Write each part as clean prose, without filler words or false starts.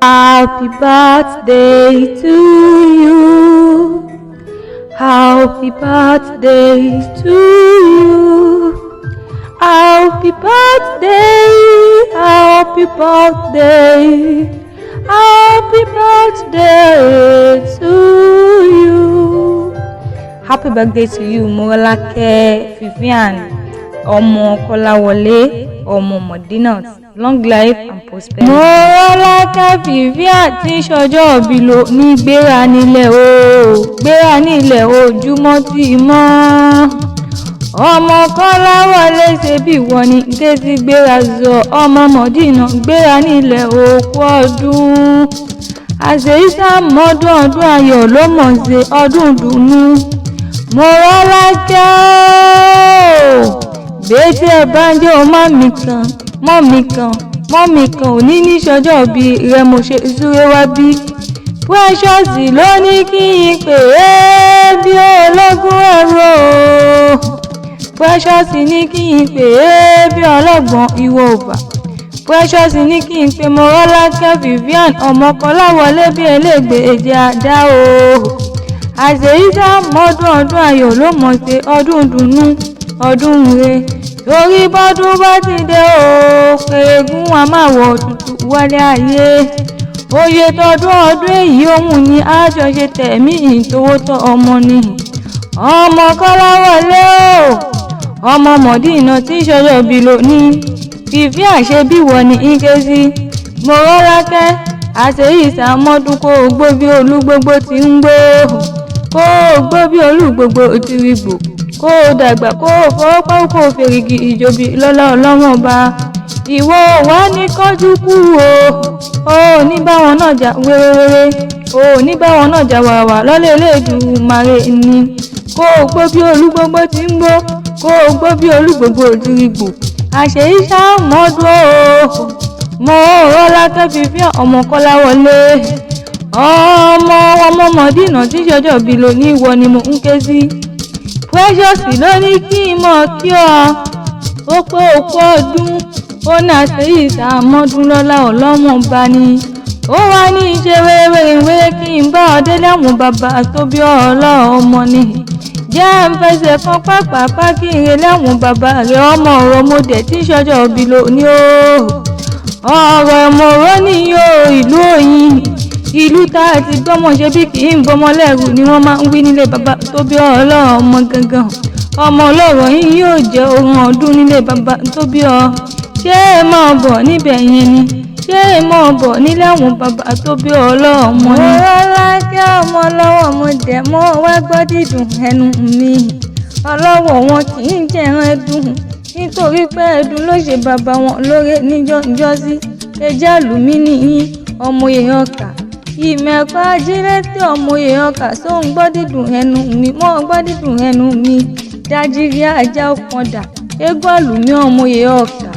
Happy birthday to you. Happy birthday to you. Happy birthday. Happy birthday. Happy birthday to you. Happy birthday to you, Morolake Vivian, ọmọ Kọ́láwọlé, ọmọ Modinat. Long life and prosperity. Morolake Vivian tí ṣọjọ́ òbí lò ní gbéra nílẹ̀ ojúmọ́ tí mọ́. Ọmọ Kọ́láwọlé ṣe bí wọ́n ní kéésì gbéra zọ ọmọ Modinat gbéra nílẹ̀ òkú ọdún. Àṣeyíṣà mọ́dún ọdún ayọ̀ ló mọ̀ ṣe ọdún dùnú. Morolake bẹ́ẹ̀tì ẹ̀ bá ń jẹ́ ọmọ mọ́mì kan òní ní ṣọjọ́ bí rẹ̀ mo ṣe súré wá bí. Precious ló ní kí n pè é bí ológun ẹ̀rọ. Precious ní kí n pè é bí ọlọ́gbọ́n ìwọ ọba. Precious ní kí n pè Morolake Vivian ọmọ Kọ́láwọlé bí elégbè èjì àdá o. Àṣeyíṣà mọ́dún ọdún ayọ̀ ló mọ̀ ṣe ọdún dùnú ọdún re. Torí bọ́dún bá ti dé o pèrègùn a máa wọ̀ tutù wọlé ayé. Oyè tọdún ọdún èyí òun ni àjọṣe tẹ̀mí ìtòwótọ́ ọmọ ni. Ọmọ Kọ́láwọlé o ọmọ Modinat tí ṣọjọ́ bí lónìí. Vivian ṣe bí wọ́n ní ìkésí. Morolake àṣeyíṣà mọ́dún kó o gbó bí olúgbogbo ti ń gbó. Kó o gbó bí olúgbogbo ti rí gbò. Kó o dàgbà kó o fọwọ́pá kó o fèrègì ìjòbí lọ́lá ọlọ́wọ́n ọba. Ìwọ wá ní kánjú kú o ní báwọn náà jà wéréwéré ní báwọn náà jà wàràwà lọ́lẹ̀ Elédùmarè ni. Kó o gbó bí olúgbogbo ti ń gbó. Kó o gbó bí olúgbogbo ti rí gbò. Àṣeyíṣà mọ́dún Morolake Vivian ọmọ Kọ́láwọlé ọmọ Modinat tí ṣọjọ́ bí lónìí ìwọ ni mo ń ké sí. Precious ló ní kí n mọ̀ kí ọ ó pé òkú ọdún ó ní Àṣeyíṣà mọ́dún lọ́lá ọlọ́wọ́n bá ní. Ó wá ní ṣe wéréwéré kí n bá ọ délé àwọn bàbá tó bí ọlọ́mọ ni. Jẹ́ ń fẹsẹ̀ kan pápá kí n relé àwọn bàbá rẹ̀ ọmọ ọ̀rọ̀ mo dẹ̀ tí ṣọjọ́ bí lónìí o. Ọ̀rọ̀ ẹ̀mọ̀rọ̀ ní yóò ìlú òyìn ìlú tá a ti gbọ́mọ ṣe bí kì í bọ́mọ lẹ́rù ni wọ́n máa ń wí nílé bàbá tó bí ọlọ́mọ gangan. Ọmọ ọlọ́rọ̀ yìí yóò jẹ́ ohun ọdún nílé bàbá tó bí ọ. Ṣé ẹ máa bọ̀ níbẹ̀ yẹn ni? Ṣé ẹ máa bọ̀ nílé àwọn bàbá tó bí ọlọ́mọ ni? Morolake ọmọ ọlọ́wọ́ mo dẹ̀ mọ́ wá gbọ́ dídùn ẹnu mi. Ọlọ́wọ́ wọn kì í jẹran ẹdùn nítorí pé ẹdùn ló ṣe bàbá wọn lóore níjọ́sí. Ẹjẹ́ àlùmíní yín ọmọ èèyàn ọkà. Ìmẹ̀kọ́ ajírétí ọmọ èèyàn ọkà sóhun gbọ́ dídùn ẹnu mi mọ́ gbọ́ dídùn ẹnu mi. Dájírí ajá ọ̀pọ̀dà eégún àlùmí ọmọ èèyàn ọkà.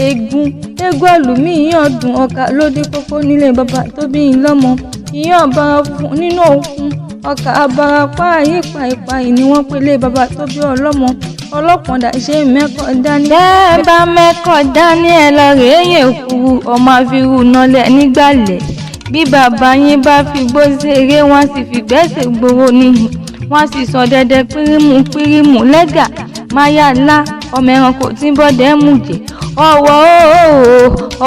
Eégún àlùmí ìyàn ọdún ọkà lódì kókó nílé bàbá tó bí i lọ́mọ. Ìyàn ọ̀bàrà fún nínú òkun ọkà abarapá ìpa ni wọ́n pélé bàbá tó bí ọlọ́mọ. Ọlọ́pọ̀dà ṣe mẹ́kọ̀ọ́ dání. Bẹ́ẹ̀ bá mẹ́kọ̀ọ́ dání ẹ lọ rèé yè kúrú ọmọ àfihù nọlẹ̀ nígbàlẹ̀. Bí bàbá yín bá fi gbó ṣeré wọ́n sì fi gbẹ́sẹ̀ gbòòrò níhìn. Wọ́n sì sọ dẹ́dẹ́ pírímù lẹ́gà máyà ńlá ọmọ ẹranko tí ń bọ́dẹ̀ mú jẹ.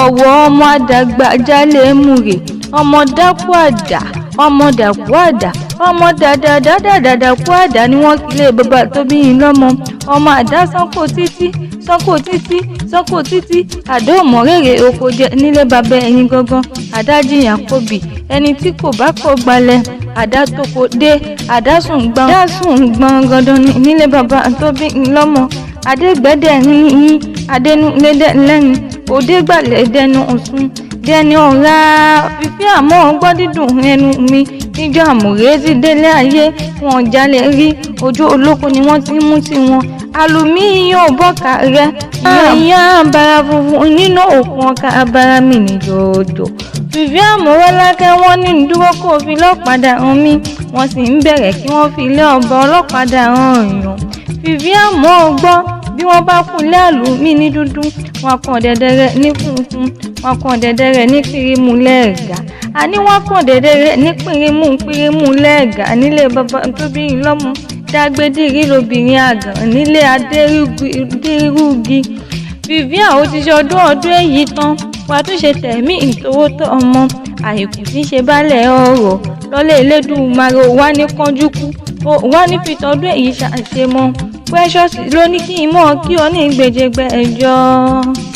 Ọ̀wọ́ ọmọ àdàgbà jálè mú rè. Ọmọ dákú àdá ọmọ dàkú àdá ọmọ dàdàkú àdá ni wọ́n kílé bàbá tó bí yín lọ́mọ. Ọmọ àdá sánkò títí àdó òmòrèrè oko jẹ nílé bàbá ẹ̀yìn gangan. Àdá jiyàn kóbì ẹni tí kò bá kó gbalẹ̀. Àdá tó kò dé àdá sùn gbọ́n gandan nílé bàbá tó bí yín lọ́mọ. Adégbẹ́dẹ̀ yín adẹnu lédè lẹ́yìn òde gbàlẹ̀ dẹnu ọ̀sùn dẹni ọ̀la. Vivian àmọ́ gbọ́ dídùn ẹnu mi níjọ́ àmúrè ti délé ayé. Wọn jalè rí ojú olóko ni wọ́n ti mú tiwọn. Àlùmí yóò bọ́ka rẹ̀ ìyá abara funfun nínú òkun ọkà abara mi ní jòjò. Vivian Morolake wọ́n ní dúró kó fi lọ́pàdà hàn mí. Wọ́n sì ń bẹ̀rẹ̀ kí wọ́n fi ilé ọba ọlọ́pàdà hàn èèyàn. Vivian mọ́ gbọ́ bí wọ́n bá kún láàlú mí ní dúdú wọn kàn dẹ̀dẹ̀rẹ̀ ní funfun wọn kàn dẹ̀dẹ̀rẹ̀ ní pírímù lẹ́ẹ̀gà àní wọ́n kàn dẹ̀dẹ̀rẹ̀ ní pírímù lẹ́ẹ̀gà nílé bàbá tóbìnrin lọ́mú dágbédìrí lobìnrin àgàn nílé adérúgi Vivian ó ti ṣe ọdún èyí tán wàá tún ṣe tẹ̀mí ìtòwó tó ọmọ àìkú tí ń ṣe bálẹ̀ ọ̀rọ̀ lọ́lẹ̀ Elédùmarè wá ní kánjú kú wá ní fìtọ́dún èyí ṣàṣemọ́ Precious ló ní kí n mọ̀ kí ọ ní gbèjègbè ẹjọ́.